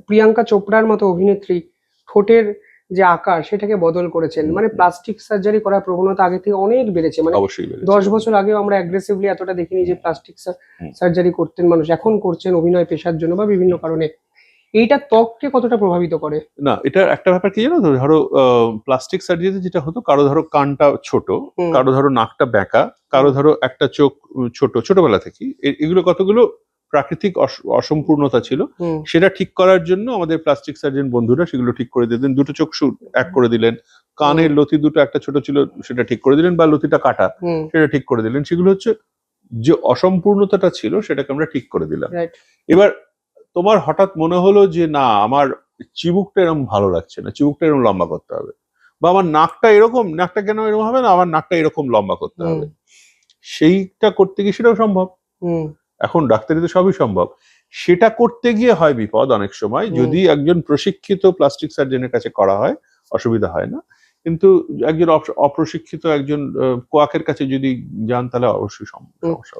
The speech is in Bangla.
প্রিয়াঙ্কা চোপড়ার মতো অভিনেত্রী ঠোঁটের যে আকার সেটাকে বদল করেছেন। মানে প্লাস্টিক সার্জারি করার প্রবণতা আগে থেকে অনেক বেড়েছে। মানে অবশ্যই বেড়েছে। 10 বছর আগেও আমরা অ্যাগ্রেসিভলি এতটা দেখিনি যে প্লাস্টিক সার্জারি করতেন মানুষ। এখন করছেন অভিনয় পেশার জন্য বা বিভিন্ন কারণে। এইটা ত্বককে কতটা প্রভাবিত করে? না, এটা একটা ব্যাপার কি জানো তো, ধরো প্লাস্টিক সার্জারিতে যেটা হতো, কারো ধরো কানটা ছোট, কারো ধরো নাকটা বেঁকা, কারো ধরো একটা চোখ ছোট, ছোটবেলা থেকে এগুলো কতগুলো প্রাকৃতিক অসম্পূর্ণতা ছিল, সেটা ঠিক করার জন্য আমাদের প্লাস্টিক সার্জন বন্ধুরা সেগুলো ঠিক করে দিলেন। দুটো চোখ এক করে দিলেন, কানের লতি দুটো একটা ছোট ছিল সেটা ঠিক করে দিলেন, বা লতিটা কাটা সেটা ঠিক করে দিলেন। সেগুলো হচ্ছে যে অসম্পূর্ণতাটা ছিল সেটাকে আমরা ঠিক করে দিলাম। এবার তোমার হঠাৎ মনে হলো যে না, আমার চিবুকটা এরকম ভালো লাগছে না, চিবুকটা এরকম লম্বা করতে হবে, বা আমার নাকটা এরকম, নাকটা কেন এরকম হবে না, আমার নাকটা এরকম লম্বা করতে হবে। সেইটা করতে গিয়ে সেটাও সম্ভব। এখন ডাক্তারিতে সবই সম্ভব। সেটা করতে গিয়ে হয় বিপদ অনেক সময়, যদি একজন প্রশিক্ষিত প্লাস্টিক সার্জনের কাছে করা হয় অসুবিধা হয় না, কিন্তু একজন অপ্রশিক্ষিত একজন কোয়াকের কাছে যদি যান তাহলে অবশ্যই সমস্যা।